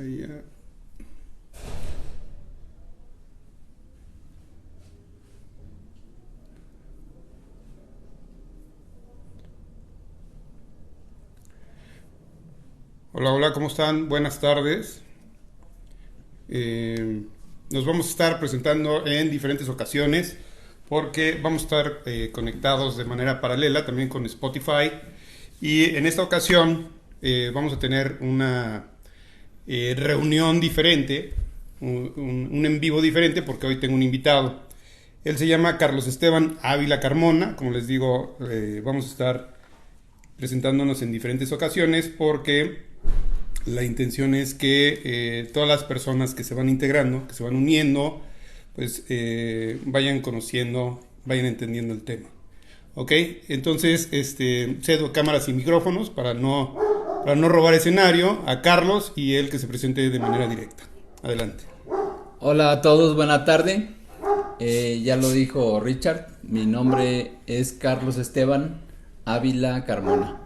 Ahí ya. Hola, hola, ¿cómo están? Buenas tardes. Eh, Nos vamos a estar presentando en diferentes ocasiones porque vamos a estar conectados de manera paralela también con Spotify. Y en esta ocasión vamos a tener una reunión diferente, un en vivo diferente, porque hoy tengo un invitado. Él se llama Carlos Esteban Ávila Carmona. Como les digo, vamos a estar presentándonos en diferentes ocasiones porque la intención es que todas las personas que se van integrando, que se van uniendo, pues vayan conociendo, vayan entendiendo el tema. ¿Ok? Entonces, cedo cámaras y micrófonos para no robar escenario a Carlos y él que se presente de manera directa. Adelante. Hola a todos, buena tarde. Ya lo dijo Richard, mi nombre es Carlos Esteban Ávila Carmona.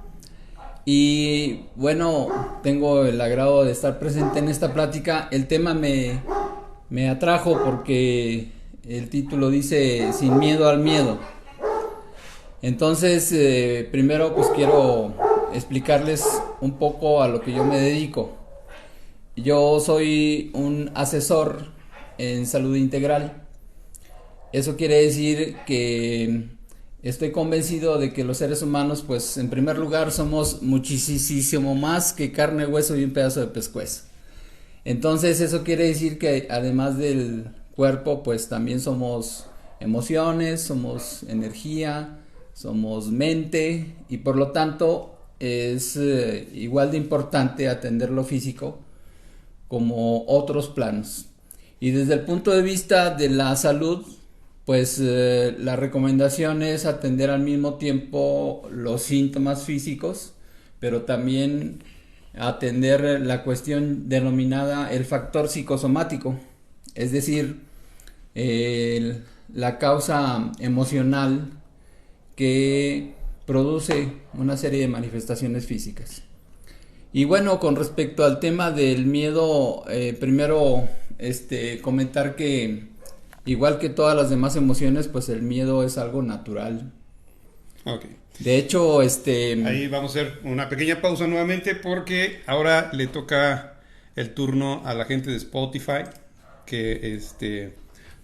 Y bueno, tengo el agrado de estar presente en esta plática. El tema me atrajo porque el título dice Sin miedo al miedo. Entonces, primero pues quiero explicarles un poco a lo que yo me dedico. Yo soy un asesor en salud integral. Eso quiere decir que estoy convencido de que los seres humanos, pues en primer lugar, somos muchísimo más que carne, hueso y un pedazo de pescuezo. Entonces eso quiere decir que además del cuerpo, pues también somos emociones, somos energía, somos mente, y por lo tanto es igual de importante atender lo físico como otros planos. Y desde el punto de vista de la salud, pues la recomendación es atender al mismo tiempo los síntomas físicos, pero también atender la cuestión denominada el factor psicosomático, es decir, la causa emocional que produce una serie de manifestaciones físicas. Y bueno, con respecto al tema del miedo, primero comentar que igual que todas las demás emociones, pues el miedo es algo natural. Ok. De hecho, Ahí vamos a hacer una pequeña pausa nuevamente porque ahora le toca el turno a la gente de Spotify, que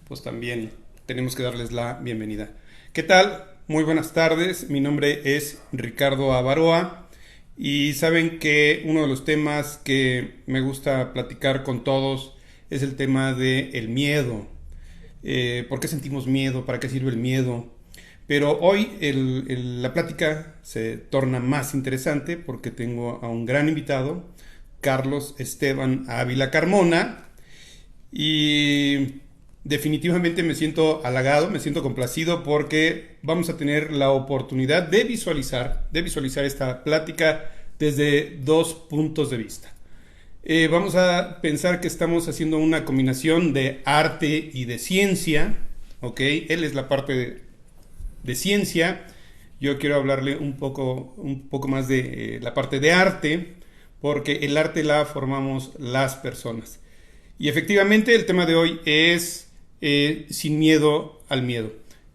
pues también tenemos que darles la bienvenida. ¿Qué tal? Muy buenas tardes. Mi nombre es Ricardo Avaroa y saben que uno de los temas que me gusta platicar con todos es el tema del miedo. ¿Por qué sentimos miedo? ¿Para qué sirve el miedo? Pero hoy la plática se torna más interesante porque tengo a un gran invitado, Carlos Esteban Ávila Carmona, y definitivamente me siento halagado, me siento complacido porque vamos a tener la oportunidad de visualizar esta plática desde dos puntos de vista. Vamos a pensar que estamos haciendo una combinación de arte y de ciencia, ¿ok? Él es la parte de ciencia, yo quiero hablarle un poco más de la parte de arte, porque el arte la formamos las personas. Y efectivamente el tema de hoy es sin miedo al miedo.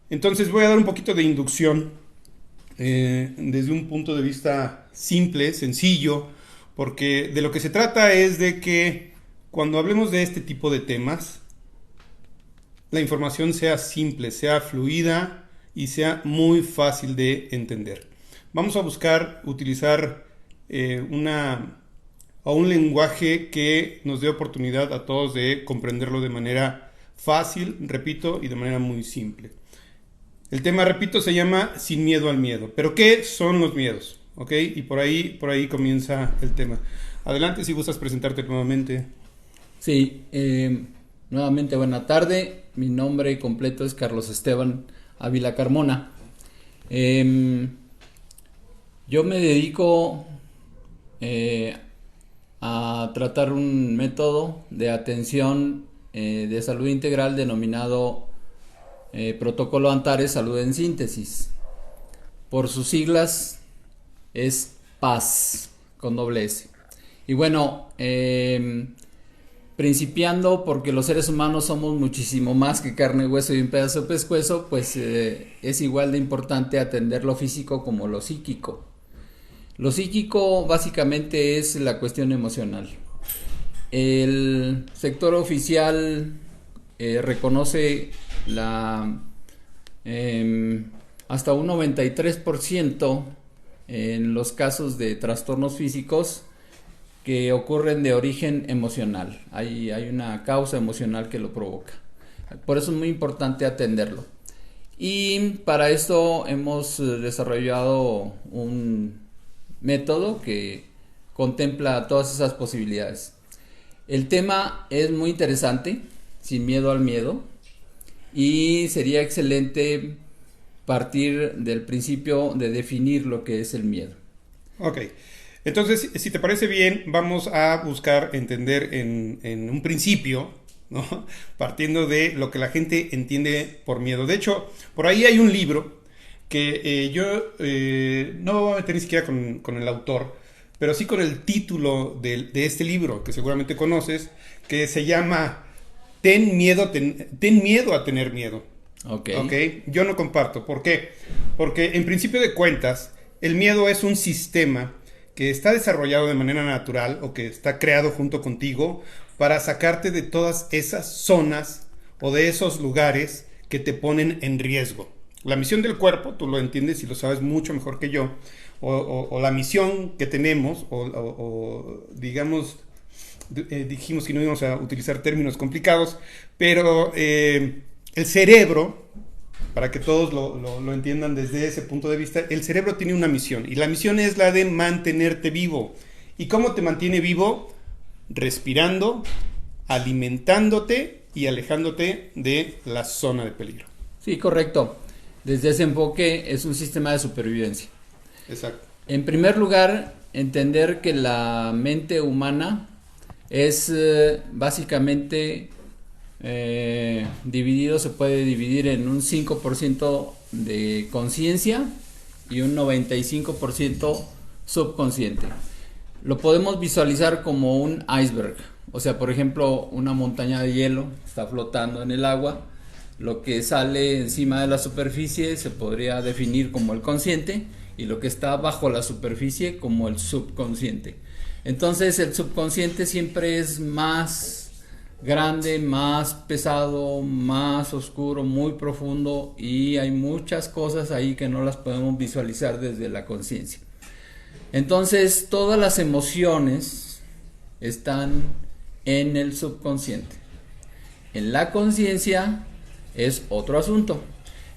Entonces voy a dar un poquito de inducción desde un punto de vista simple, sencillo, porque de lo que se trata es de que cuando hablemos de este tipo de temas, la información sea simple, sea fluida y sea muy fácil de entender. Vamos a buscar utilizar un lenguaje que nos dé oportunidad a todos de comprenderlo de manera fácil, repito, y de manera muy simple. El tema, repito, se llama Sin miedo al miedo. ¿Pero qué son los miedos? ¿Ok? Y por ahí comienza el tema. Adelante si gustas presentarte nuevamente. sí, nuevamente buena tarde. Mi nombre completo es Carlos Esteban Ávila Carmona. Yo me dedico a tratar un método de atención de salud integral denominado Protocolo Antares Salud en Síntesis. Por sus siglas es PAS con doble S. Y bueno, principiando porque los seres humanos somos muchísimo más que carne, hueso y un pedazo de pescuezo, pues es igual de importante atender lo físico como lo psíquico. Lo psíquico básicamente es la cuestión emocional. El sector oficial reconoce hasta un 93% en los casos de trastornos físicos que ocurren de origen emocional. Hay una causa emocional que lo provoca. Por eso es muy importante atenderlo. Y para esto hemos desarrollado un método que contempla todas esas posibilidades. El tema es muy interesante, sin miedo al miedo, y sería excelente partir del principio de definir lo que es el miedo. Ok. Entonces, si te parece bien, vamos a buscar entender en un principio, ¿no? Partiendo de lo que la gente entiende por miedo. De hecho, por ahí hay un libro que yo no me voy a meter ni siquiera con el autor, pero sí con el título de este libro, que seguramente conoces, que se llama Ten miedo a tener miedo. Ok. Yo no comparto. ¿Por qué? Porque en principio de cuentas, el miedo es un sistema que está desarrollado de manera natural o que está creado junto contigo para sacarte de todas esas zonas o de esos lugares que te ponen en riesgo. La misión del cuerpo, tú lo entiendes y lo sabes mucho mejor que yo, o la misión que tenemos, o digamos, dijimos que no íbamos a utilizar términos complicados, pero el cerebro, para que todos lo entiendan desde ese punto de vista, el cerebro tiene una misión, y la misión es la de mantenerte vivo. ¿Y cómo te mantiene vivo? Respirando, alimentándote y alejándote de la zona de peligro. Sí, correcto. Desde ese enfoque es un sistema de supervivencia. Exacto. En primer lugar, entender que la mente humana es básicamente se puede dividir en un 5% de conciencia y un 95% subconsciente. Lo podemos visualizar como un iceberg, o sea, por ejemplo, una montaña de hielo está flotando en el agua. Lo que sale encima de la superficie se podría definir como el consciente, y lo que está bajo la superficie como el subconsciente. Entonces el subconsciente siempre es más grande, más pesado, más oscuro, muy profundo, y hay muchas cosas ahí que no las podemos visualizar desde la conciencia. Entonces todas las emociones están en el subconsciente. En la conciencia es otro asunto.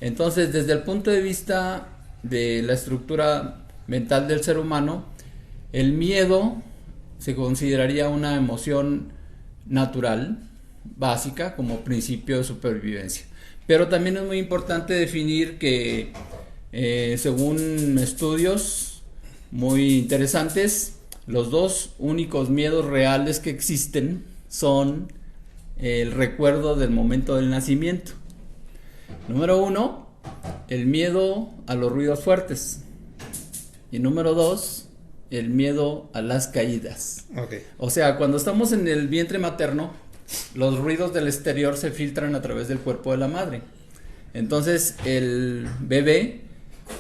Entonces, desde el punto de vista de la estructura mental del ser humano, el miedo se consideraría una emoción natural, básica, como principio de supervivencia. Pero también es muy importante definir que, según estudios muy interesantes, los dos únicos miedos reales que existen son el recuerdo del momento del nacimiento. Número 1, el miedo a los ruidos fuertes. Y número 2, el miedo a las caídas. Okay. O sea, cuando estamos en el vientre materno, los ruidos del exterior se filtran a través del cuerpo de la madre. Entonces, el bebé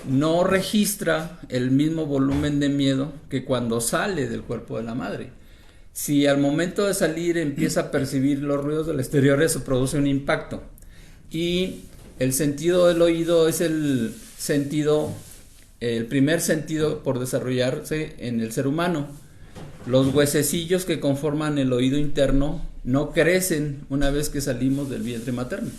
no registra el mismo volumen de miedo que cuando sale del cuerpo de la madre. Si al momento de salir empieza a percibir los ruidos del exterior, eso produce un impacto. Y el sentido del oído es el primer sentido por desarrollarse en el ser humano. Los huesecillos que conforman el oído interno no crecen una vez que salimos del vientre materno.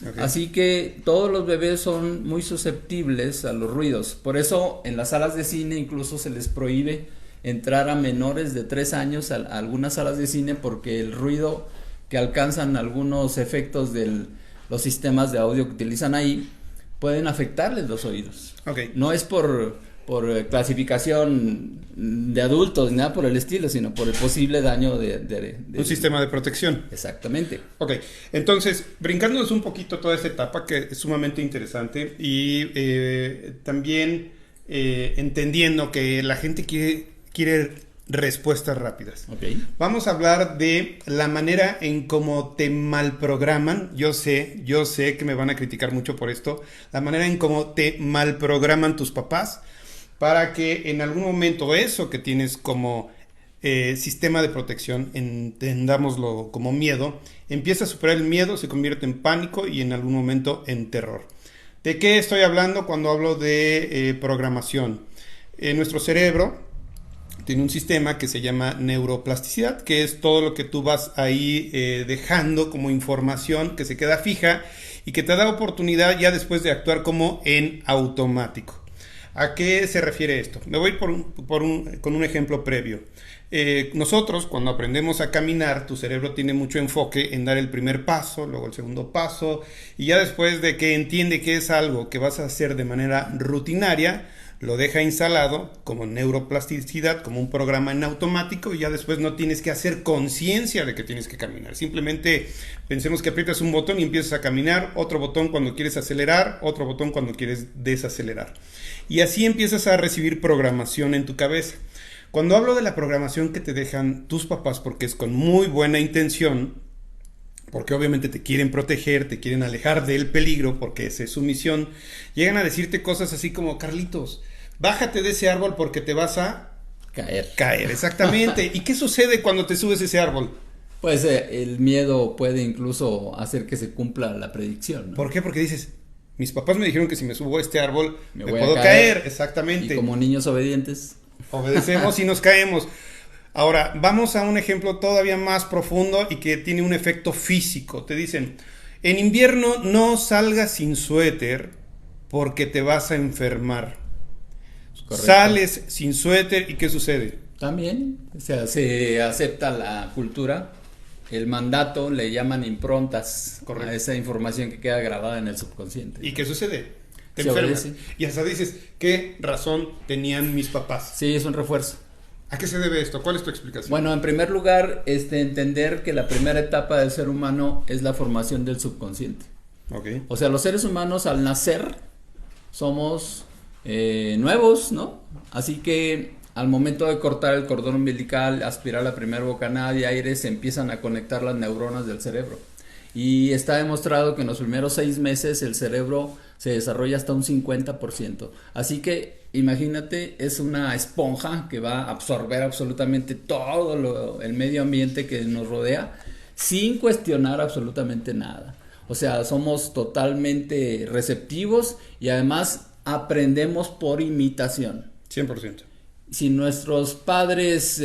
Okay. Así que todos los bebés son muy susceptibles a los ruidos. Por eso en las salas de cine incluso se les prohíbe entrar a menores de 3 años a algunas salas de cine, porque el ruido que alcanzan algunos efectos de los sistemas de audio que utilizan ahí pueden afectarles los oídos. Okay. No es por clasificación de adultos ni nada por el estilo, sino por el posible daño de un sistema de protección. Exactamente. Ok, entonces, brincándonos un poquito toda esta etapa que es sumamente interesante, y también entendiendo que la gente quiere respuestas rápidas. Ok. Vamos a hablar de la manera en cómo te malprograman. Yo sé que me van a criticar mucho por esto. La manera en cómo te malprograman tus papás para que en algún momento eso que tienes como sistema de protección, entendámoslo como miedo, empieza a superar el miedo, se convierte en pánico y en algún momento en terror. ¿De qué estoy hablando cuando hablo de programación? Nuestro cerebro tiene un sistema que se llama neuroplasticidad, que es todo lo que tú vas ahí dejando como información que se queda fija y que te da oportunidad ya después de actuar como en automático. ¿A qué se refiere esto? Me voy con un ejemplo previo. Nosotros, cuando aprendemos a caminar, tu cerebro tiene mucho enfoque en dar el primer paso, luego el segundo paso, y ya después de que entiende que es algo que vas a hacer de manera rutinaria, lo deja instalado como neuroplasticidad, como un programa en automático, y ya después no tienes que hacer conciencia de que tienes que caminar. Simplemente pensemos que aprietas un botón y empiezas a caminar, otro botón cuando quieres acelerar, otro botón cuando quieres desacelerar. Y así empiezas a recibir programación en tu cabeza. Cuando hablo de la programación que te dejan tus papás, porque es con muy buena intención, porque obviamente te quieren proteger, te quieren alejar del peligro, porque esa es su misión, llegan a decirte cosas así como: Carlitos, bájate de ese árbol porque te vas a caer, exactamente. ¿Y qué sucede cuando te subes a ese árbol? Pues el miedo puede incluso hacer que se cumpla la predicción, ¿no? ¿Por qué? Porque dices, mis papás me dijeron que si me subo a este árbol me puedo caer. Exactamente. Y como niños obedientes, obedecemos y nos caemos. Ahora, vamos a un ejemplo todavía más profundo y que tiene un efecto físico. Te dicen, en invierno no salgas sin suéter porque te vas a enfermar. Correcto. Sales sin suéter y ¿qué sucede? También, o sea, se acepta la cultura, el mandato, le llaman improntas. Correcto. A esa información que queda grabada en el subconsciente. ¿Y qué sucede? Te enfermas. Y hasta dices, ¿qué razón tenían mis papás? Sí, es un refuerzo. ¿A qué se debe esto? ¿Cuál es tu explicación? Bueno, en primer lugar, entender que la primera etapa del ser humano es la formación del subconsciente. Okay. O sea, los seres humanos al nacer somos nuevos, ¿no? Así que al momento de cortar el cordón umbilical, aspirar la primera bocanada de aire, se empiezan a conectar las neuronas del cerebro. Y está demostrado que en los primeros 6 meses el cerebro se desarrolla hasta un 50%. Así que imagínate, es una esponja que va a absorber absolutamente todo el medio ambiente que nos rodea sin cuestionar absolutamente nada. O sea, somos totalmente receptivos y además aprendemos por imitación. 100%. Si nuestros padres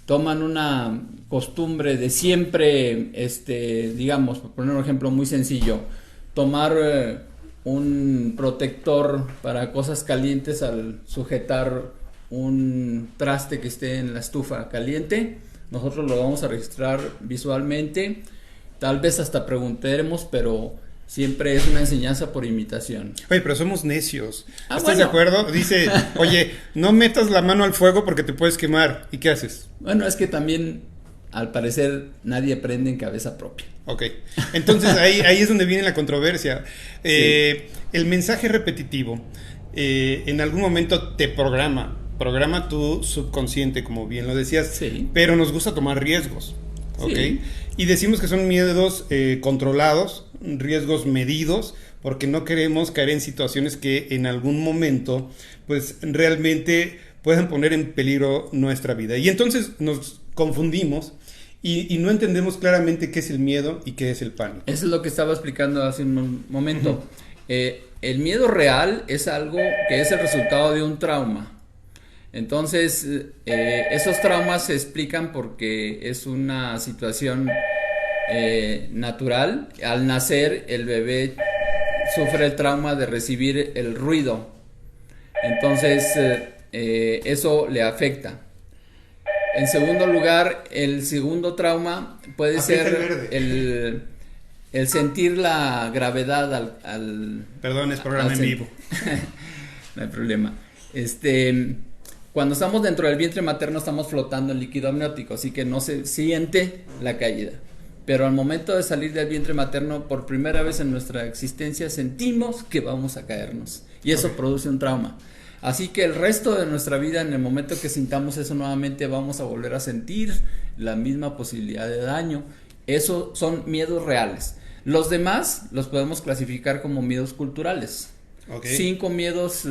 toman una costumbre de siempre, digamos, por poner un ejemplo muy sencillo, tomar un protector para cosas calientes al sujetar un traste que esté en la estufa caliente, nosotros lo vamos a registrar visualmente, tal vez hasta preguntaremos, pero siempre es una enseñanza por imitación. Oye, pero somos necios. ¿Estás de acuerdo? Dice, oye, no metas la mano al fuego porque te puedes quemar. ¿Y qué haces? Bueno, es que también, al parecer, nadie aprende en cabeza propia. Ok, entonces ahí es donde viene la controversia. Sí. El mensaje repetitivo en algún momento te programa tu subconsciente, como bien lo decías, sí. Pero nos gusta tomar riesgos, ¿ok? Sí. Y decimos que son miedos controlados, riesgos medidos, porque no queremos caer en situaciones que en algún momento pues realmente puedan poner en peligro nuestra vida. Y entonces nos confundimos y no entendemos claramente qué es el miedo y qué es el pánico. Eso es lo que estaba explicando hace un momento. El miedo real es algo que es el resultado de un trauma. Entonces, esos traumas se explican porque es una situación natural. Al nacer, el bebé sufre el trauma de recibir el ruido. Entonces, eso le afecta. En segundo lugar, el segundo trauma puede ser el sentir la gravedad al Perdón, es programa en vivo. No hay problema. Cuando estamos dentro del vientre materno estamos flotando en líquido amniótico, así que no se siente la caída. Pero al momento de salir del vientre materno, por primera vez en nuestra existencia sentimos que vamos a caernos. Y eso produce un trauma. Así que el resto de nuestra vida, en el momento que sintamos eso nuevamente, vamos a volver a sentir la misma posibilidad de daño. Eso son miedos reales. Los demás los podemos clasificar como miedos culturales. Okay. 5 miedos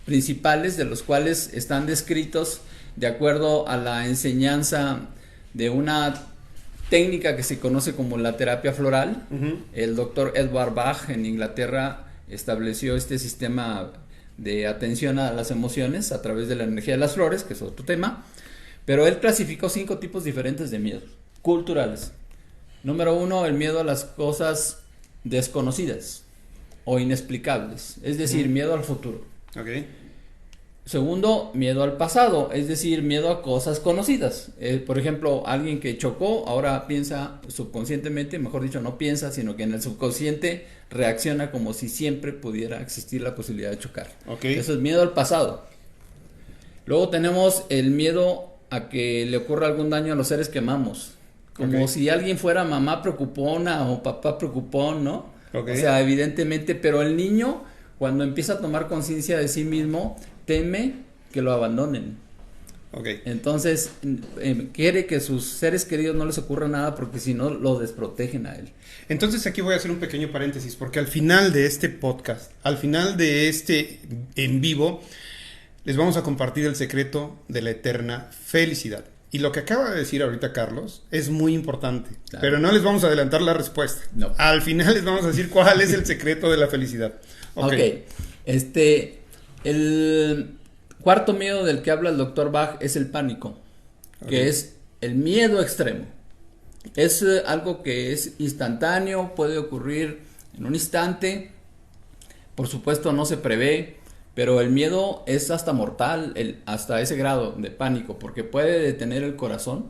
principales, de los cuales están descritos de acuerdo a la enseñanza de una técnica que se conoce como la terapia floral. El doctor Edward Bach en Inglaterra estableció este sistema de atención a las emociones a través de la energía de las flores, que es otro tema, pero él clasificó 5 tipos diferentes de miedos culturales. Número 1, el miedo a las cosas desconocidas o inexplicables, es decir, miedo al futuro. Okay. Segundo, miedo al pasado, es decir, miedo a cosas conocidas. Por ejemplo, alguien que chocó ahora piensa subconscientemente, mejor dicho, no piensa, sino que en el subconsciente reacciona como si siempre pudiera existir la posibilidad de chocar. Okay. Eso es miedo al pasado. Luego tenemos el miedo a que le ocurra algún daño a los seres que amamos. Como si alguien fuera mamá preocupona o papá preocupón, ¿no? Okay. O sea, evidentemente, pero el niño, cuando empieza a tomar conciencia de sí mismo, teme que lo abandonen. Okay. Entonces, quiere que sus seres queridos no les ocurra nada, porque si no, lo desprotegen a él. Entonces aquí voy a hacer un pequeño paréntesis, porque al final de este podcast, al final de este en vivo, les vamos a compartir el secreto de la eterna felicidad. Y lo que acaba de decir ahorita Carlos es muy importante, claro, pero no les vamos a adelantar la respuesta. No. Al final les vamos a decir cuál es el secreto de la felicidad. Okay. El cuarto miedo del que habla el doctor Bach es el pánico, que es el miedo extremo. Es algo que es instantáneo, puede ocurrir en un instante, por supuesto no se prevé, pero el miedo es hasta mortal, hasta ese grado de pánico, porque puede detener el corazón,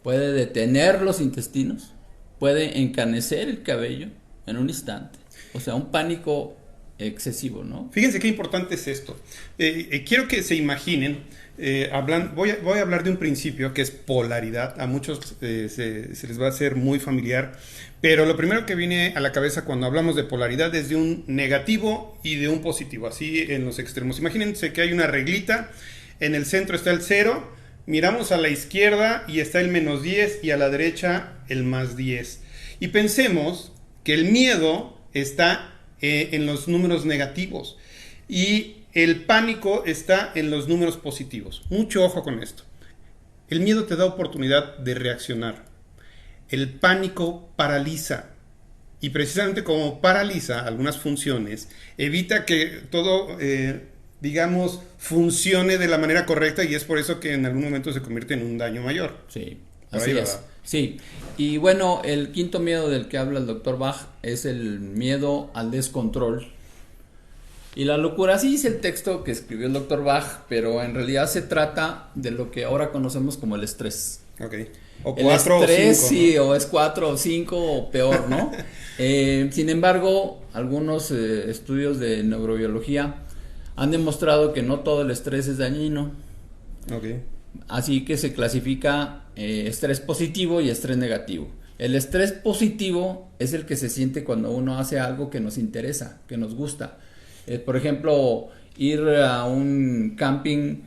puede detener los intestinos, puede encanecer el cabello en un instante. O sea, un pánico excesivo, ¿no? Fíjense qué importante es esto. Quiero que se imaginen, voy a hablar de un principio que es polaridad. A muchos se les va a hacer muy familiar, pero lo primero que viene a la cabeza cuando hablamos de polaridad es de un negativo y de un positivo, así en los extremos. Imagínense que hay una reglita, en el centro está el 0, miramos a la izquierda y está el -10 y a la derecha el +10. Y pensemos que el miedo está en los números negativos y el pánico está en los números positivos. Mucho ojo con esto. El miedo te da oportunidad de reaccionar. El pánico paraliza. Y precisamente como paraliza algunas funciones, evita que todo, digamos, funcione de la manera correcta, y es por eso que en algún momento se convierte en un daño mayor. Sí, así es. Sí, y bueno, el quinto miedo del que habla el doctor Bach es el miedo al descontrol y la locura. Así dice el texto que escribió el doctor Bach, pero en realidad se trata de lo que ahora conocemos como el estrés. Okay. O el 4 estrés, o 5, sí, ¿no? o es 4 o 5 o peor, ¿no? Sin embargo, algunos estudios de neurobiología han demostrado que no todo el estrés es dañino. Okay. Así que se clasifica estrés positivo y estrés negativo. El estrés positivo es el que se siente cuando uno hace algo que nos interesa, que nos gusta. Por ejemplo, ir a un camping,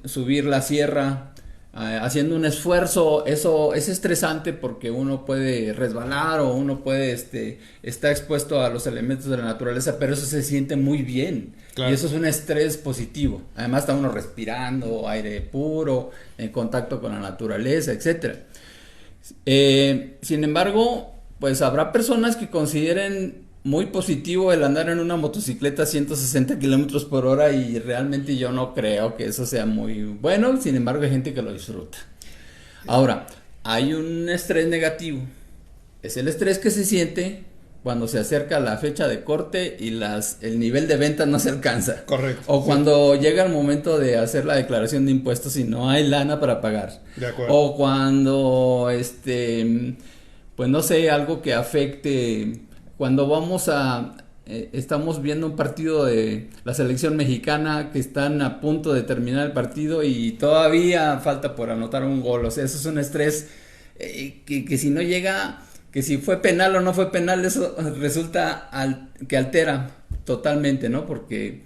subir la sierra, haciendo un esfuerzo, eso es estresante porque uno puede resbalar o uno puede está expuesto a los elementos de la naturaleza, pero eso se siente muy bien. Claro. Y eso es un estrés positivo. Además está uno respirando aire puro, en contacto con la naturaleza, etcétera. Sin embargo, pues habrá personas que consideren muy positivo el andar en una motocicleta a 160 kilómetros por hora, y realmente yo no creo que eso sea muy bueno. Sin embargo, hay gente que lo disfruta. Ahora, hay un estrés negativo. Es el estrés que se siente cuando se acerca la fecha de corte y el nivel de ventas no se alcanza. Correcto. O cuando llega el momento de hacer la declaración de impuestos y no hay lana para pagar. De acuerdo. O cuando, pues no sé, algo que afecte, cuando estamos viendo un partido de la selección mexicana que están a punto de terminar el partido y todavía falta por anotar un gol. O sea, eso es un estrés que si no llega, que si fue penal o no fue penal, eso resulta que altera totalmente, ¿no? Porque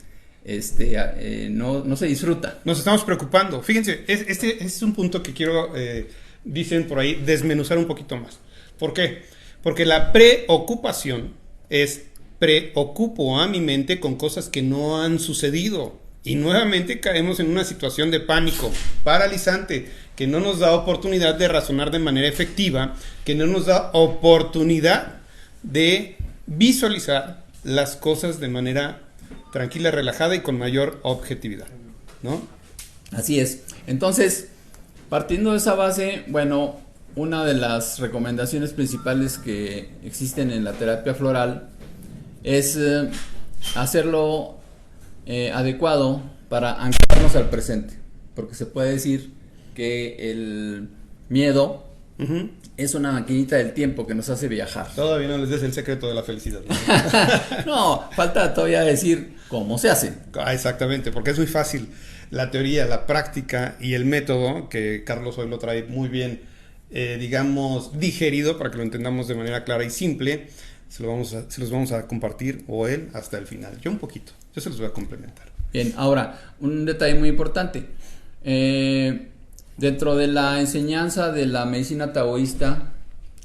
no se disfruta. Nos estamos preocupando. Fíjense, este es un punto que quiero, dicen por ahí, desmenuzar un poquito más. ¿Por qué? Porque la preocupación es preocupo a mi mente con cosas que no han sucedido. Y nuevamente caemos en una situación de pánico paralizante que no nos da oportunidad de razonar de manera efectiva, que no nos da oportunidad de visualizar las cosas de manera tranquila, relajada y con mayor objetividad, ¿no? Así es. Entonces, partiendo de esa base, bueno, una de las recomendaciones principales que existen en la terapia floral es hacerlo adecuado para anclarnos al presente, porque se puede decir que el miedo es una maquinita del tiempo que nos hace viajar. Todavía no les des el secreto de la felicidad, ¿no? No, falta todavía decir cómo se hace. Exactamente, porque es muy fácil la teoría, la práctica y el método, que Carlos hoy lo trae muy bien, digamos, digerido para que lo entendamos de manera clara y simple. Se los vamos a compartir, o él, hasta el final. Yo un poquito, yo se los voy a complementar. Bien, ahora, un detalle muy importante. Dentro de la enseñanza de la medicina taoísta,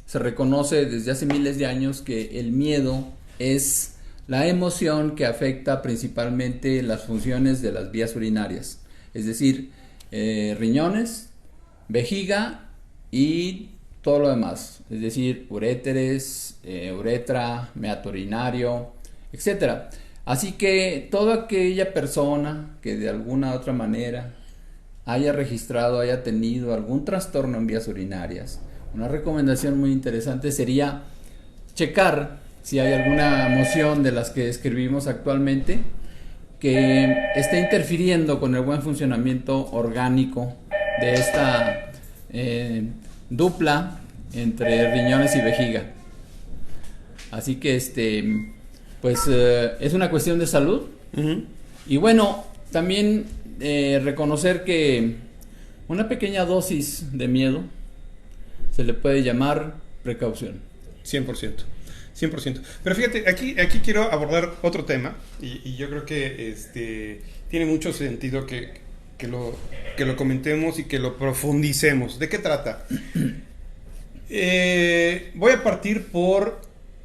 se reconoce desde hace miles de años que el miedo es la emoción que afecta principalmente las funciones de las vías urinarias. Es decir, riñones, vejiga y todo lo demás, es decir, uréteres, uretra, meato urinario, etcétera. Así que toda aquella persona que de alguna u otra manera haya registrado, haya tenido algún trastorno en vías urinarias, una recomendación muy interesante sería checar si hay alguna moción de las que escribimos actualmente que esté interfiriendo con el buen funcionamiento orgánico de esta dupla entre riñones y vejiga. Así que es una cuestión de salud. Y bueno, también reconocer que una pequeña dosis de miedo se le puede llamar precaución. 100%. Pero fíjate, aquí quiero abordar otro tema y yo creo que tiene mucho sentido que lo comentemos y que lo profundicemos. ¿De qué trata? Voy a partir por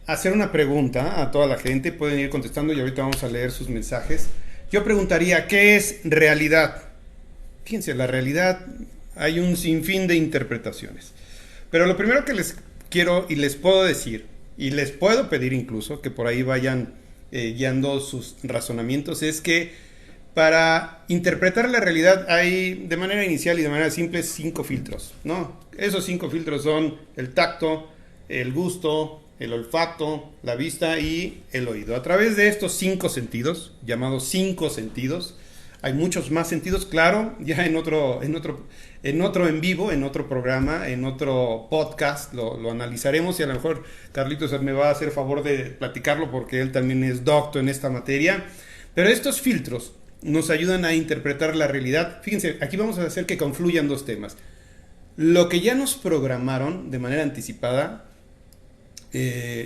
hacer una pregunta a toda la gente. Pueden ir contestando y ahorita vamos a leer sus mensajes. Yo preguntaría, ¿qué es realidad? Fíjense, la realidad hay un sinfín de interpretaciones. Pero lo primero que les quiero y les puedo decir, y les puedo pedir incluso, que por ahí vayan guiando sus razonamientos, es que para interpretar la realidad hay, de manera inicial y de manera simple, 5 filtros, ¿no? Esos 5 filtros son el tacto, el gusto, el olfato, la vista y el oído. A través de estos 5 sentidos, llamados 5 sentidos, hay muchos más sentidos, claro, ya en otro en vivo, en otro programa, en otro podcast lo analizaremos y a lo mejor Carlitos me va a hacer favor de platicarlo porque él también es docto en esta materia. Pero estos filtros nos ayudan a interpretar la realidad. Fíjense, aquí vamos a hacer que confluyan 2 temas. Lo que ya nos programaron de manera anticipada,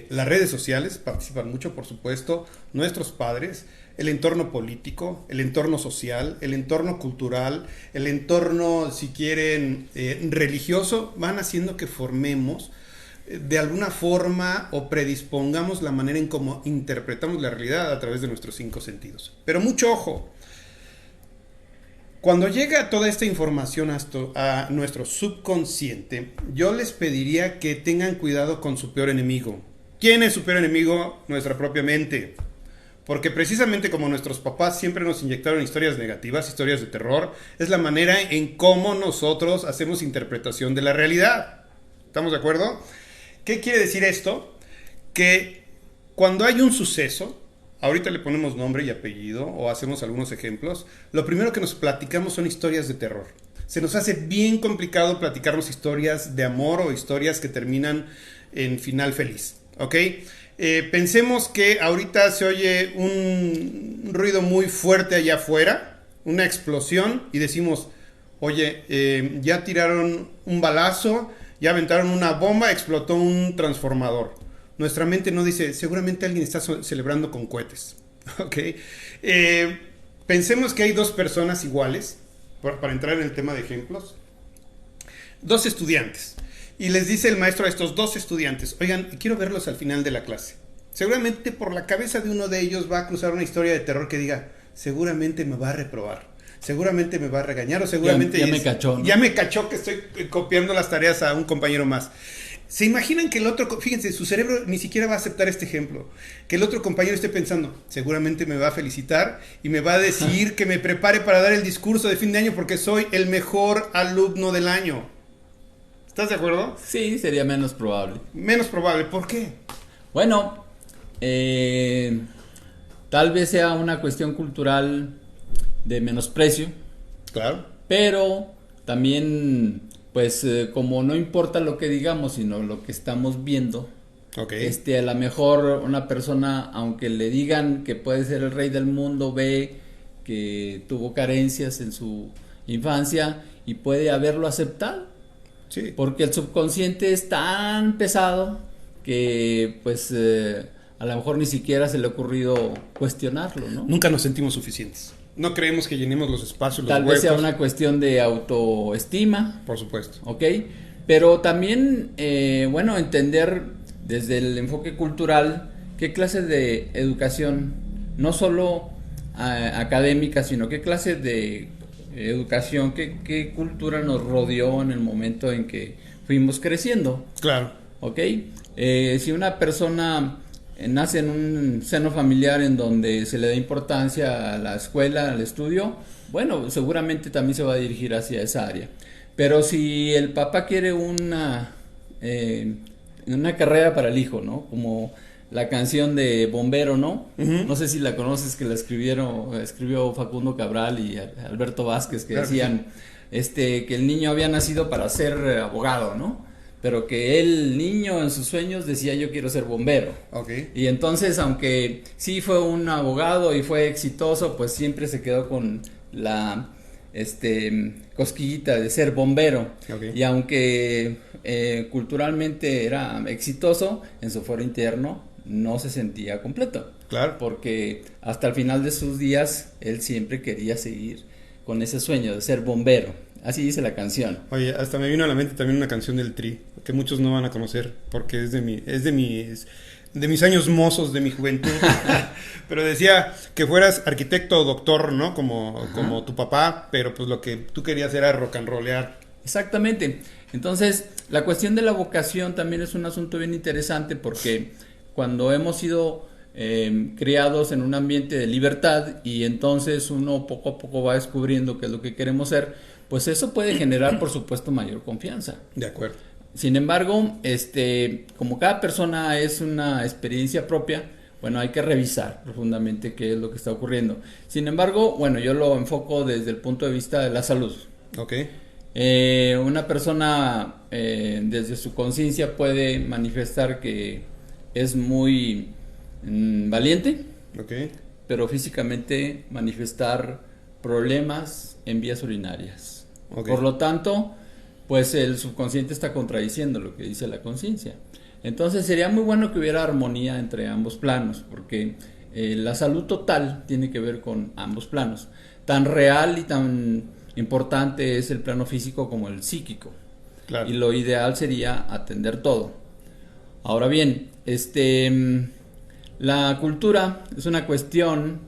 las redes sociales participan mucho, por supuesto, nuestros padres, el entorno político, el entorno social, el entorno cultural, el entorno, si quieren, religioso, van haciendo que formemos de alguna forma o predispongamos la manera en cómo interpretamos la realidad a través de nuestros 5 sentidos. Pero mucho ojo, cuando llega toda esta información a nuestro subconsciente, yo les pediría que tengan cuidado con su peor enemigo. ¿Quién es su peor enemigo? Nuestra propia mente. Porque precisamente como nuestros papás siempre nos inyectaron historias negativas, historias de terror, es la manera en cómo nosotros hacemos interpretación de la realidad. ¿Estamos de acuerdo? ¿Qué quiere decir esto? Que cuando hay un suceso, ahorita le ponemos nombre y apellido o hacemos algunos ejemplos, lo primero que nos platicamos son historias de terror. Se nos hace bien complicado platicarnos historias de amor o historias que terminan en final feliz, ¿ok? Pensemos que ahorita se oye un ruido muy fuerte allá afuera, una explosión, y decimos, oye, ya tiraron un balazo, ya aventaron una bomba, explotó un transformador. Nuestra mente no dice, seguramente alguien está celebrando con cohetes, ¿ok? Pensemos que hay dos personas iguales, para entrar en el tema de ejemplos, dos estudiantes, y les dice el maestro a estos dos estudiantes, oigan, quiero verlos al final de la clase. Seguramente por la cabeza de uno de ellos va a cruzar una historia de terror que diga, seguramente me va a reprobar, seguramente me va a regañar, o seguramente ya me cachó, ¿no? Ya me cachó que estoy copiando las tareas a un compañero más. ¿Se imaginan que el otro, fíjense, su cerebro ni siquiera va a aceptar este ejemplo, que el otro compañero esté pensando, seguramente me va a felicitar y me va a decir que me prepare para dar el discurso de fin de año porque soy el mejor alumno del año? ¿Estás de acuerdo? Sí, sería menos probable. Menos probable, ¿por qué? Bueno, tal vez sea una cuestión cultural de menosprecio, Claro. pero también, pues, como no importa lo que digamos, sino lo que estamos viendo, Ok. a lo mejor una persona, aunque le digan que puede ser el rey del mundo, ve que tuvo carencias en su infancia y puede haberlo aceptado, Sí. porque el subconsciente es tan pesado que, pues, a lo mejor ni siquiera se le ha ocurrido cuestionarlo, ¿no? Nunca nos sentimos suficientes. No creemos que llenemos los espacios, los Tal vez huecos. sea una cuestión de autoestima, Por supuesto. ¿ok? Pero también, bueno, entender desde el enfoque cultural qué clase de educación, no solo académica, sino qué clase de educación, qué cultura nos rodeó en el momento en que fuimos creciendo, Claro. ¿ok? Si una persona nace en un seno familiar en donde se le da importancia a la escuela, al estudio, bueno, seguramente también se va a dirigir hacia esa área. Pero si el papá quiere una carrera para el hijo, ¿no? Como la canción de Bombero, ¿no? Ujú. No sé si la conoces, que la escribió Facundo Cabral y Alberto Vázquez, que Claro que decían que el niño había nacido para ser abogado, ¿no? Pero que el niño en sus sueños decía, yo quiero ser bombero. Ok. Y entonces, aunque sí fue un abogado y fue exitoso, pues siempre se quedó con la cosquillita de ser bombero. Ok. Y aunque culturalmente era exitoso, en su fuero interno no se sentía completo. Claro. Porque hasta el final de sus días, él siempre quería seguir con ese sueño de ser bombero. Así dice la canción. Oye, hasta me vino a la mente también una canción del Tri, que muchos no van a conocer, porque es de mis años mozos, de mi juventud. Pero decía que fueras arquitecto o doctor, ¿no? Como tu papá, pero pues lo que tú querías era rock and rollear. Exactamente. Entonces, la cuestión de la vocación también es un asunto bien interesante, porque cuando hemos sido criados en un ambiente de libertad y entonces uno poco a poco va descubriendo qué es lo que queremos ser, pues eso puede generar, por supuesto, mayor confianza. De acuerdo. Sin embargo, como cada persona es una experiencia propia, bueno, hay que revisar profundamente qué es lo que está ocurriendo. Sin embargo, bueno, yo lo enfoco desde el punto de vista de la salud. Ok. Una persona desde su conciencia puede manifestar que es muy valiente, Ok. pero físicamente manifestar problemas en vías urinarias. Ok. Por lo tanto, pues el subconsciente está contradiciendo lo que dice la conciencia. Entonces sería muy bueno que hubiera armonía entre ambos planos, porque la salud total tiene que ver con ambos planos. Tan real y tan importante es el plano físico como el psíquico. Claro. Y lo ideal sería atender todo. Ahora bien, la cultura es una cuestión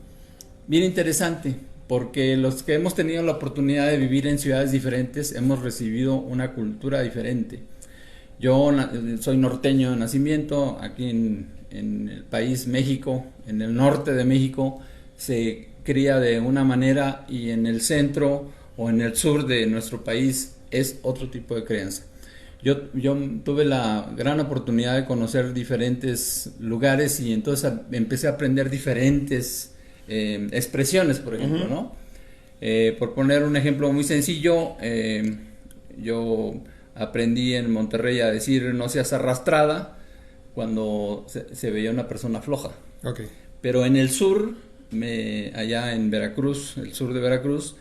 bien interesante, porque los que hemos tenido la oportunidad de vivir en ciudades diferentes hemos recibido una cultura diferente. Yo soy norteño de nacimiento, aquí en el país México, en el norte de México se cría de una manera y en el centro o en el sur de nuestro país es otro tipo de crianza. Yo tuve la gran oportunidad de conocer diferentes lugares y entonces empecé a aprender diferentes expresiones, por ejemplo, ¿no? Por poner un ejemplo muy sencillo, yo aprendí en Monterrey a decir no seas arrastrada cuando se veía una persona floja. Ok. Pero en el sur, allá en Veracruz, el sur de Veracruz,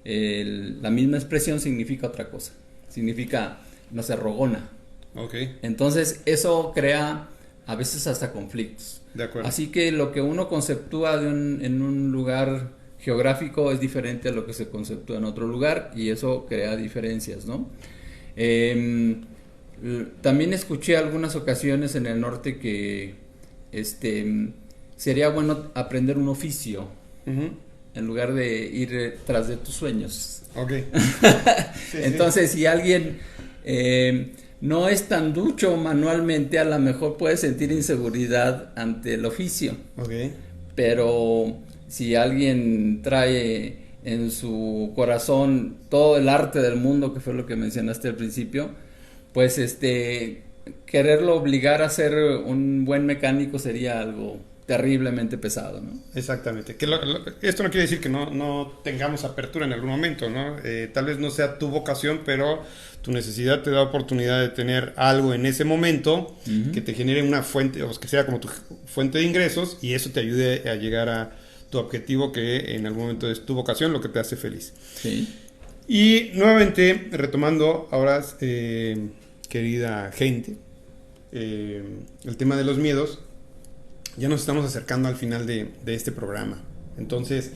la misma expresión significa otra cosa. Significa, no sé, rogona. Ok. Entonces eso crea a veces hasta conflictos. De acuerdo. Así que lo que uno conceptúa en un lugar geográfico es diferente a lo que se conceptúa en otro lugar y eso crea diferencias, ¿no? Eh, También escuché algunas ocasiones en el norte que sería bueno aprender un oficio en lugar de ir tras de tus sueños. Ok. Sí, Entonces, si alguien no es tan ducho manualmente, a lo mejor puede sentir inseguridad ante el oficio. Ok. Pero si alguien trae en su corazón todo el arte del mundo, que fue lo que mencionaste al principio, pues quererlo obligar a ser un buen mecánico sería algo terriblemente pesado, ¿no? Exactamente. Esto no quiere decir que no tengamos apertura en algún momento, ¿no? Tal vez no sea tu vocación, pero tu necesidad te da oportunidad de tener algo en ese momento que te genere una fuente, o que sea como tu fuente de ingresos, y eso te ayude a llegar a tu objetivo, que en algún momento es tu vocación, lo que te hace feliz. Sí. Y nuevamente, retomando ahora, querida gente, el tema de los miedos. Ya nos estamos acercando al final de este programa. Entonces,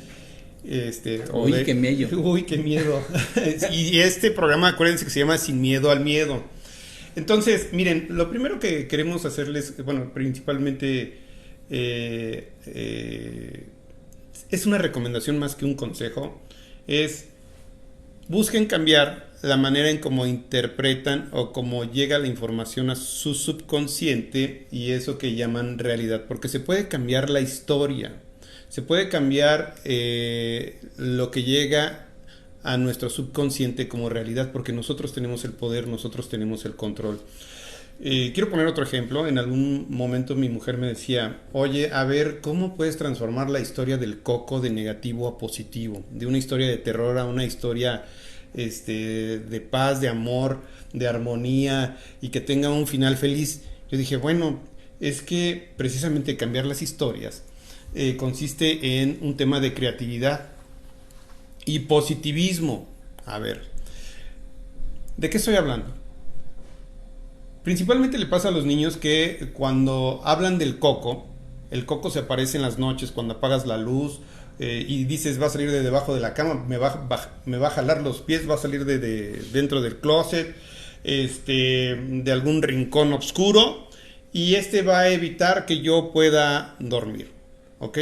Uy, qué miedo. Uy, qué miedo. Y este programa, acuérdense que se llama Sin Miedo al Miedo. Entonces, miren, lo primero que queremos hacerles, bueno, principalmente es una recomendación más que un consejo, es busquen cambiar la manera en cómo interpretan o cómo llega la información a su subconsciente y eso que llaman realidad, porque se puede cambiar la historia, se puede cambiar lo que llega a nuestro subconsciente como realidad, porque nosotros tenemos el poder, nosotros tenemos el control. Quiero poner otro ejemplo. En algún momento mi mujer me decía, oye, a ver, ¿cómo puedes transformar la historia del coco de negativo a positivo? De una historia de terror a una historia de paz, de amor, de armonía y que tenga un final feliz. Yo dije, bueno, es que precisamente cambiar las historias consiste en un tema de creatividad y positivismo. A ver, ¿de qué estoy hablando? Principalmente le pasa a los niños que cuando hablan del coco, el coco se aparece en las noches cuando apagas la luz, y dices va a salir de debajo de la cama, me va a jalar los pies, va a salir de dentro del closet, de algún rincón oscuro, y va a evitar que yo pueda dormir, ¿ok?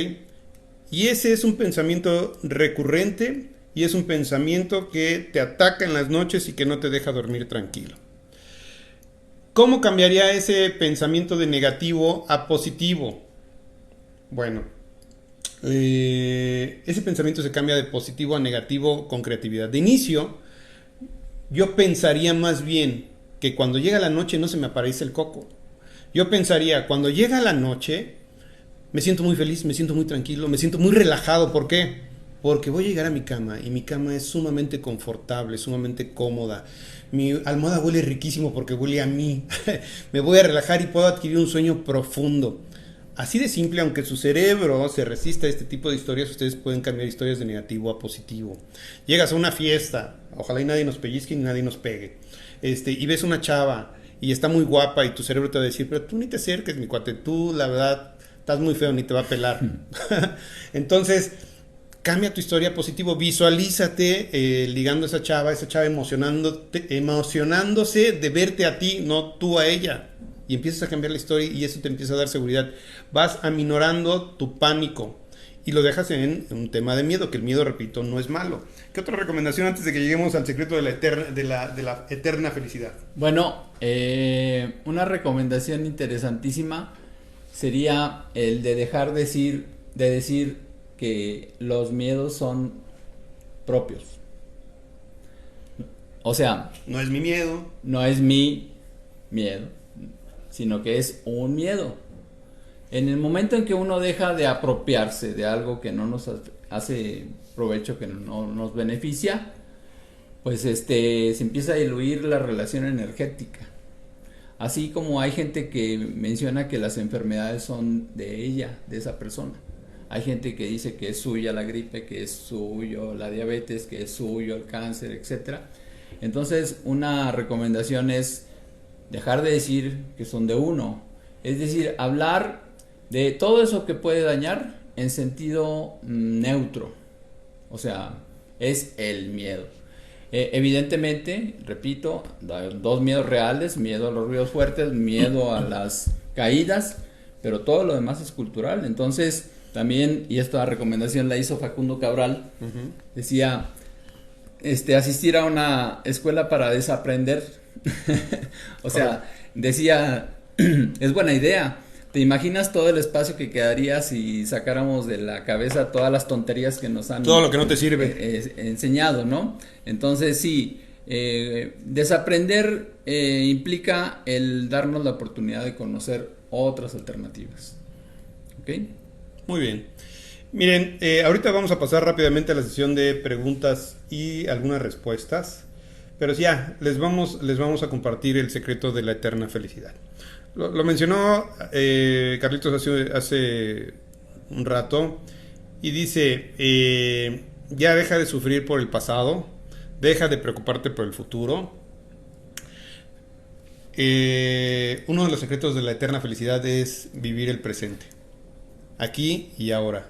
Y ese es un pensamiento recurrente y es un pensamiento que te ataca en las noches y que no te deja dormir tranquilo. ¿Cómo cambiaría ese pensamiento de negativo a positivo? Bueno, ese pensamiento se cambia de positivo a negativo con creatividad. De inicio, yo pensaría más bien que cuando llega la noche no se me aparece el coco. Yo pensaría, cuando llega la noche, me siento muy feliz, me siento muy tranquilo, me siento muy relajado. ¿Por qué? Porque voy a llegar a mi cama y mi cama es sumamente confortable, sumamente cómoda. Mi almohada huele riquísimo porque huele a mí. Me voy a relajar y puedo adquirir un sueño profundo. Así de simple, aunque su cerebro se resista a este tipo de historias, ustedes pueden cambiar historias de negativo a positivo. Llegas a una fiesta, ojalá y nadie nos pellizque ni nadie nos pegue, y ves una chava y está muy guapa y tu cerebro te va a decir, pero tú ni te acerques, mi cuate, tú la verdad estás muy feo, ni te va a pelar. Entonces, cambia tu historia positivo, visualízate ligando a esa chava emocionándose de verte a ti, no tú a ella. Y empiezas a cambiar la historia y eso te empieza a dar seguridad. Vas aminorando tu pánico y lo dejas en un tema de miedo, que el miedo, repito, no es malo. ¿Qué otra recomendación antes de que lleguemos al secreto de la eterna felicidad? Bueno, una recomendación interesantísima sería el de dejar de decir que los miedos son propios. O sea, no es mi miedo. No es mi miedo, sino que es un miedo. En el momento en que uno deja de apropiarse de algo que no nos hace provecho, que no nos beneficia, pues se empieza a diluir la relación energética. Así como hay gente que menciona que las enfermedades son de ella, de esa persona. Hay gente que dice que es suya la gripe, que es suyo la diabetes, que es suyo el cáncer, etcétera. Entonces, una recomendación es dejar de decir que son de uno. Es decir, hablar de todo eso que puede dañar en sentido neutro. O sea, es el miedo. Evidentemente, repito, dos miedos reales: miedo a los ruidos fuertes, miedo a las caídas, pero todo lo demás es cultural. Entonces, también, y esta recomendación la hizo Facundo Cabral, decía, asistir a una escuela para desaprender. O sea, decía, es buena idea. ¿Te imaginas todo el espacio que quedaría si sacáramos de la cabeza todas las tonterías que nos han... Todo lo que no te sirve. Enseñado, ¿no? Entonces, sí, desaprender implica el darnos la oportunidad de conocer otras alternativas. ¿Ok? Muy bien. Miren, ahorita vamos a pasar rápidamente a la sesión de preguntas y algunas respuestas. Pero ya, les vamos a compartir el secreto de la eterna felicidad. Lo mencionó Carlitos hace un rato y dice, ya deja de sufrir por el pasado, deja de preocuparte por el futuro. Uno de los secretos de la eterna felicidad es vivir el presente, aquí y ahora.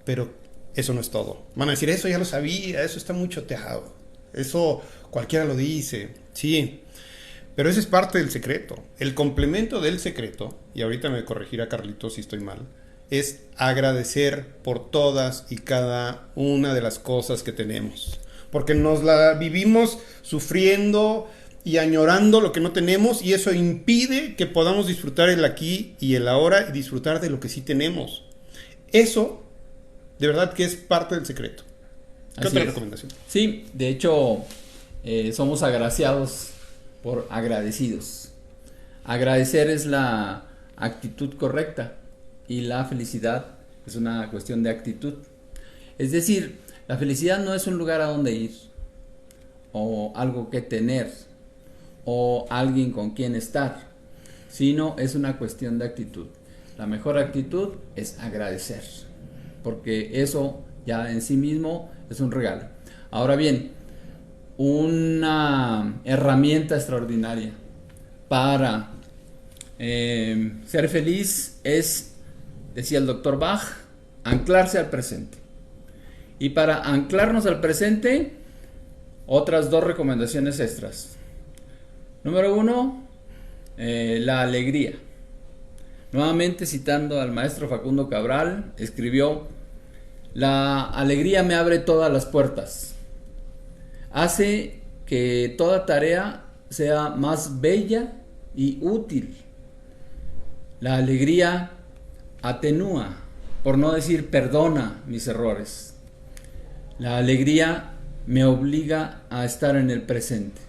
Pero eso no es todo. Van a decir, eso ya lo sabía, eso está muy choteado, eso cualquiera lo dice. Sí, pero ese es parte del secreto. El complemento del secreto, y ahorita me corregirá Carlitos si estoy mal, es agradecer por todas y cada una de las cosas que tenemos. Porque nos la vivimos sufriendo y añorando lo que no tenemos, y eso impide que podamos disfrutar el aquí y el ahora y disfrutar de lo que sí tenemos. Eso, de verdad que es parte del secreto. ¿Qué otra recomendación? Sí, de hecho, somos agraciados por agradecidos. Agradecer es la actitud correcta y la felicidad es una cuestión de actitud. Es decir, la felicidad no es un lugar a donde ir, o algo que tener, o alguien con quien estar, sino es una cuestión de actitud. La mejor actitud es agradecer, porque eso ya en sí mismo es un regalo. Ahora bien, una herramienta extraordinaria para ser feliz es, decía el doctor Bach, anclarse al presente. Y para anclarnos al presente, otras dos recomendaciones extras. Número 1, la alegría. Nuevamente citando al maestro Facundo Cabral, escribió: la alegría me abre todas las puertas. Hace que toda tarea sea más bella y útil. La alegría atenúa, por no decir perdona, mis errores. La alegría me obliga a estar en el presente.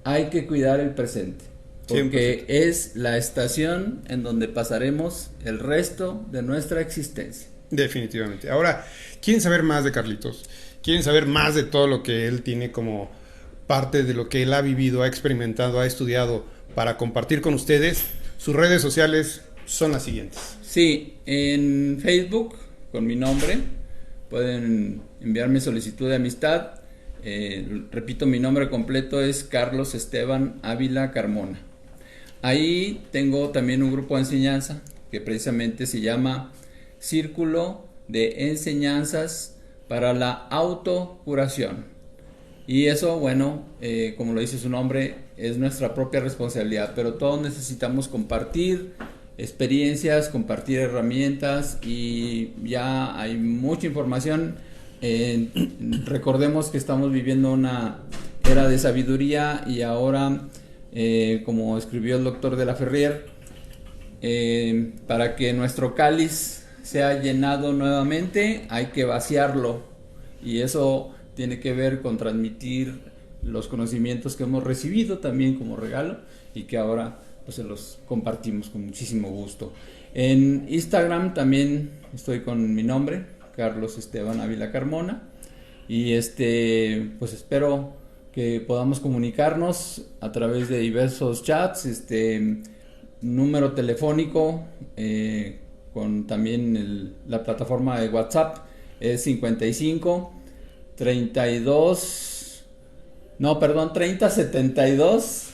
Hay que cuidar el presente, porque 100%. Es la estación en donde pasaremos el resto de nuestra existencia. Definitivamente. Ahora, ¿quieren saber más de Carlitos? ¿Quieren saber más de todo lo que él tiene como parte de lo que él ha vivido, ha experimentado, ha estudiado para compartir con ustedes? Sus redes sociales son las siguientes. Sí, en Facebook, con mi nombre, pueden enviarme solicitud de amistad. Repito, mi nombre completo es Carlos Esteban Ávila Carmona. Ahí tengo también un grupo de enseñanza que precisamente se llama Círculo de Enseñanzas para la Autocuración. Y eso, bueno, como lo dice su nombre, es nuestra propia responsabilidad, pero todos necesitamos compartir experiencias, compartir herramientas, y ya hay mucha información. Recordemos que estamos viviendo una era de sabiduría, y ahora, como escribió el doctor de la Ferrier, para que nuestro cáliz sea llenado nuevamente, hay que vaciarlo, y eso tiene que ver con transmitir los conocimientos que hemos recibido también como regalo, y que ahora pues se los compartimos con muchísimo gusto. En Instagram también estoy con mi nombre, Carlos Esteban Ávila Carmona, y pues espero que podamos comunicarnos a través de diversos chats, número telefónico, con también la plataforma de WhatsApp, es 55 32 no, perdón, 30 72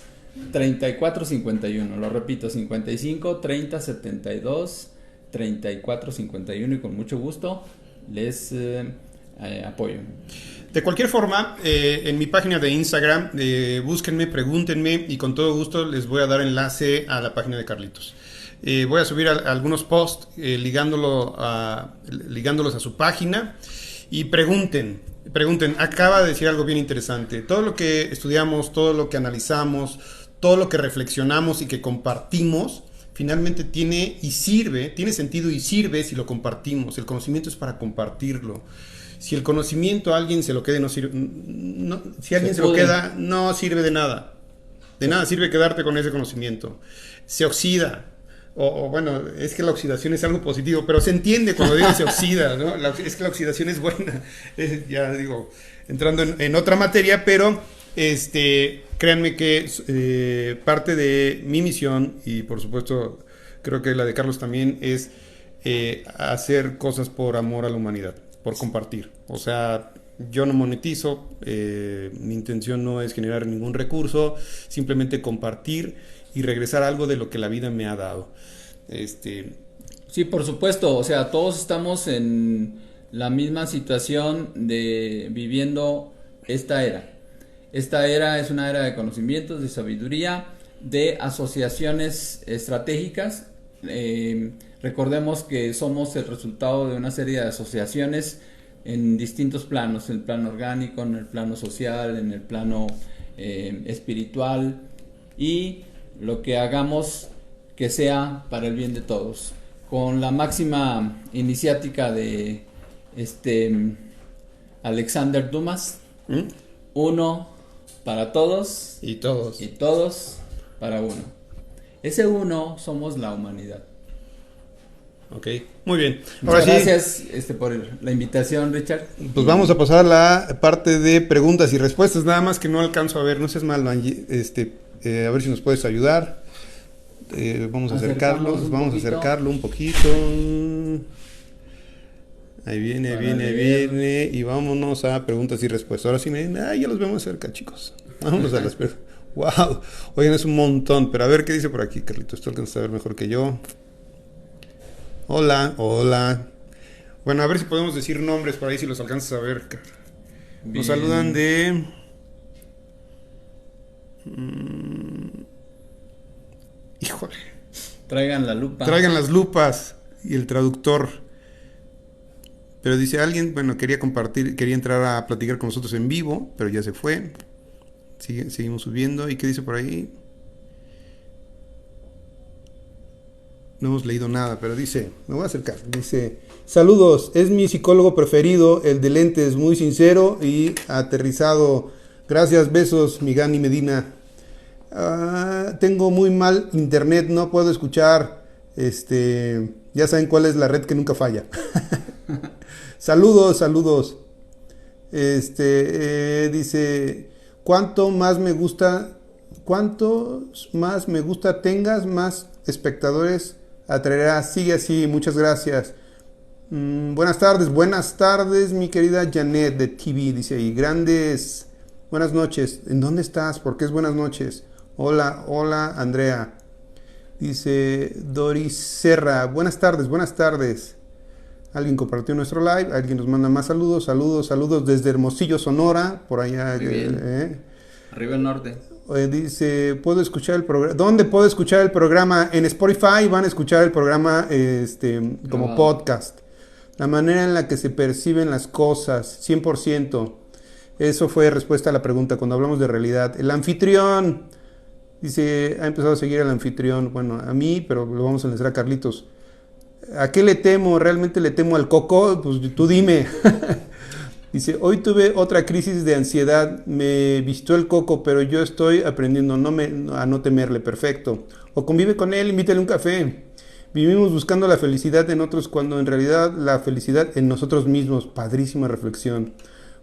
34 51. Lo repito, 55 30 72 34 51, y con mucho gusto les apoyo. De cualquier forma, en mi página de Instagram, búsquenme, pregúntenme y con todo gusto les voy a dar enlace a la página de Carlitos. Voy a subir algunos posts ligándolos a su página y pregunten. Acaba de decir algo bien interesante. Todo lo que estudiamos, todo lo que analizamos, todo lo que reflexionamos y que compartimos, finalmente tiene sentido y sirve si lo compartimos. El conocimiento es para compartirlo. Si el conocimiento a alguien se lo quede, no sirve. Si alguien se lo queda, no sirve de nada. De nada sirve quedarte con ese conocimiento. Se oxida. Bueno, es que la oxidación es algo positivo, pero se entiende cuando digo se oxida, ¿no? Es que la oxidación es buena. Ya digo, entrando en otra materia, pero créanme que parte de mi misión, y por supuesto creo que la de Carlos también, es hacer cosas por amor a la humanidad. Por compartir. O sea, yo no monetizo, mi intención no es generar ningún recurso, simplemente compartir y regresar algo de lo que la vida me ha dado. Sí, por supuesto, o sea, todos estamos en la misma situación de viviendo esta era. Esta era es una era de conocimientos, de sabiduría, de asociaciones estratégicas. Recordemos que somos el resultado de una serie de asociaciones en distintos planos, en el plano orgánico, en el plano social, en el plano espiritual, y lo que hagamos que sea para el bien de todos, con la máxima iniciática de Alexander Dumas, uno para todos y todos para uno. Ese uno somos la humanidad. Ok, muy bien. Muchas gracias por la invitación, Richard. Pues vamos a pasar a la parte de preguntas y respuestas, nada más que no alcanzo a ver, no seas malo, Angie, a ver si nos puedes ayudar. Vamos a acercarlo un poquito. Ahí viene, y vámonos a preguntas y respuestas. Ahora sí ya los vemos cerca, chicos. Vámonos a las preguntas. Wow, oigan, es un montón, pero a ver qué dice por aquí, Carlitos, tú alcanzas a ver mejor que yo. Hola. Bueno, a ver si podemos decir nombres por ahí si los alcanzas a ver. Nos saludan de... Híjole. Traigan la lupa. Traigan las lupas y el traductor. Pero dice alguien, bueno, quería entrar a platicar con nosotros en vivo, pero ya se fue. Seguimos subiendo. ¿Y qué dice por ahí? No hemos leído nada, pero dice, me voy a acercar, dice, saludos, es mi psicólogo preferido, el de lentes, muy sincero y aterrizado. Gracias, besos, Migani Medina. Tengo muy mal internet, no puedo escuchar, ya saben cuál es la red que nunca falla. Saludos. Dice, cuanto más me gusta tengas, más espectadores atraerá. Sigue así, muchas gracias. Buenas tardes, mi querida Janet de TV, dice ahí. Grandes, buenas noches. ¿En dónde estás? ¿Por qué es buenas noches? Hola, Andrea. Dice Doris Serra, buenas tardes. Alguien compartió nuestro live, alguien nos manda más saludos desde Hermosillo, Sonora, por allá. Arriba el norte. Dice, ¿puedo escuchar el programa? ¿Dónde puedo escuchar el programa? En Spotify van a escuchar el programa como podcast. La manera en la que se perciben las cosas, 100%. Eso fue respuesta a la pregunta cuando hablamos de realidad. El anfitrión, dice, ha empezado a seguir al anfitrión. Bueno, a mí, pero lo vamos a enlazar a Carlitos. ¿A qué le temo? ¿Realmente le temo al coco? Pues tú dime. Dice, hoy tuve otra crisis de ansiedad, me vistió el coco, pero yo estoy aprendiendo a no temerle. Perfecto. O convive con él, invítale un café. Vivimos buscando la felicidad en otros cuando en realidad la felicidad en nosotros mismos. Padrísima reflexión.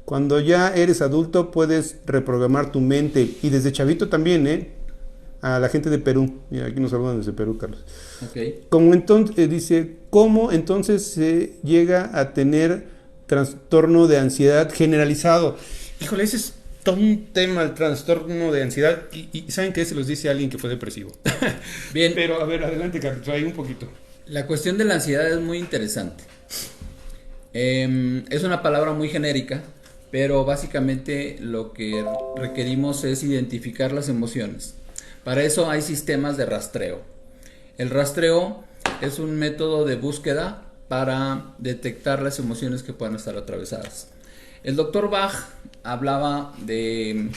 Cuando ya eres adulto puedes reprogramar tu mente. Y desde chavito también, a la gente de Perú. Mira, aquí nos saludan desde Perú, Carlos. Okay. Dice, ¿cómo entonces se llega a tener trastorno de ansiedad generalizado? Híjole, ese es todo un tema, el trastorno de ansiedad. Y ¿saben qué? Se los dice alguien que fue depresivo. Bien. Pero, a ver, adelante, Carlos, ahí un poquito. La cuestión de la ansiedad es muy interesante. Es una palabra muy genérica, pero básicamente lo que requerimos es identificar las emociones. Para eso hay sistemas de rastreo. El rastreo es un método de búsqueda para detectar las emociones que puedan estar atravesadas. El doctor Bach hablaba de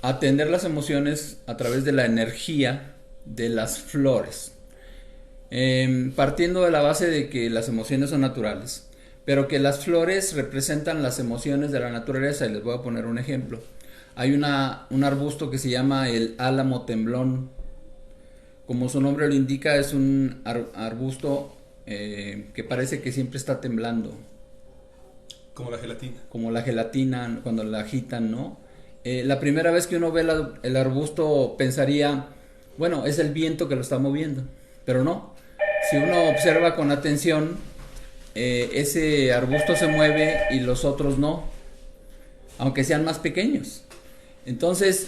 atender las emociones a través de la energía de las flores, partiendo de la base de que las emociones son naturales, pero que las flores representan las emociones de la naturaleza. Y les voy a poner un ejemplo. Hay un arbusto que se llama el álamo temblón. Como su nombre lo indica, es un arbusto que parece que siempre está temblando. Como la gelatina. Como la gelatina cuando la agitan, ¿no? La primera vez que uno ve el arbusto pensaría, bueno, es el viento que lo está moviendo, pero no. Si uno observa con atención, ese arbusto se mueve y los otros no, aunque sean más pequeños. Entonces,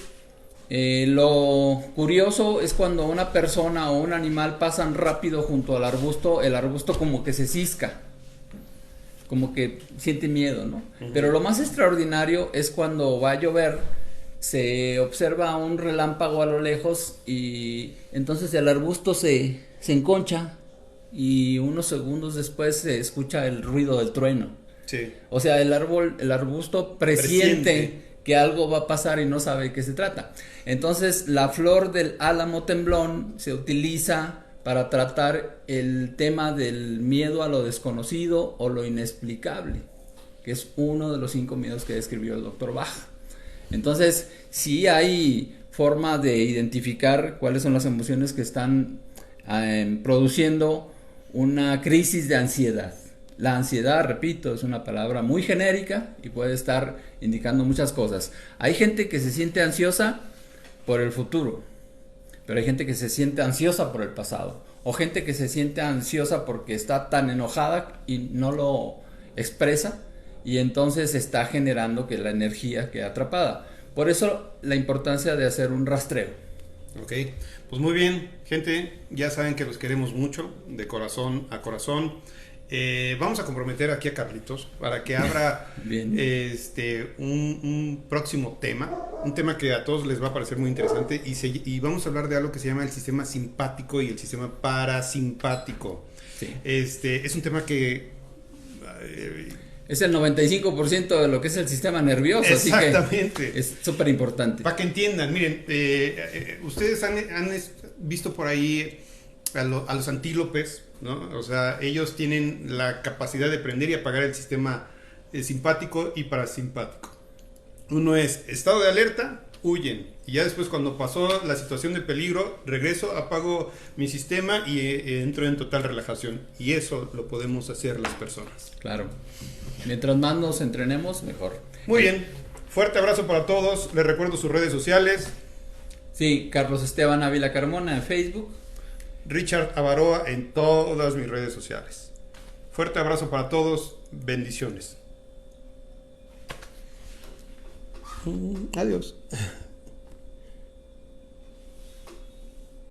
lo curioso es cuando una persona o un animal pasan rápido junto al arbusto, el arbusto como que se cisca, como que siente miedo, ¿no? Pero lo más extraordinario es cuando va a llover, se observa un relámpago a lo lejos y entonces el arbusto se enconcha y unos segundos después se escucha el ruido del trueno. Sí. O sea, el arbusto presiente que algo va a pasar y no sabe de qué se trata. Entonces, la flor del álamo temblón se utiliza para tratar el tema del miedo a lo desconocido o lo inexplicable, que es uno de los 5 miedos que describió el doctor Bach. Entonces, sí hay forma de identificar cuáles son las emociones que están produciendo una crisis de ansiedad. La ansiedad, repito, es una palabra muy genérica y puede estar indicando muchas cosas. Hay gente que se siente ansiosa por el futuro, pero hay gente que se siente ansiosa por el pasado, o gente que se siente ansiosa porque está tan enojada y no lo expresa, y entonces está generando que la energía quede atrapada. Por eso la importancia de hacer un rastreo. Ok, pues muy bien, gente, ya saben que los queremos mucho, de corazón a corazón. Vamos a comprometer aquí a Carlitos para que abra un próximo tema, un tema que a todos les va a parecer muy interesante, y vamos a hablar de algo que se llama el sistema simpático y el sistema parasimpático. Sí. Es un tema que es el 95% de lo que es el sistema nervioso. Exactamente. Así que es súper importante. Para que entiendan, miren, ustedes han visto por ahí a los antílopes, ¿no? O sea, ellos tienen la capacidad de prender y apagar el sistema simpático y parasimpático. Uno es estado de alerta, huyen. Y ya después, cuando pasó la situación de peligro, regreso, apago mi sistema y entro en total relajación. Y eso lo podemos hacer las personas. Claro. Mientras más nos entrenemos, mejor. Muy bien. Fuerte abrazo para todos. Les recuerdo sus redes sociales. Sí, Carlos Esteban Ávila Carmona en Facebook. Richard Avaroa en todas mis redes sociales. Fuerte abrazo para todos. Bendiciones. Adiós.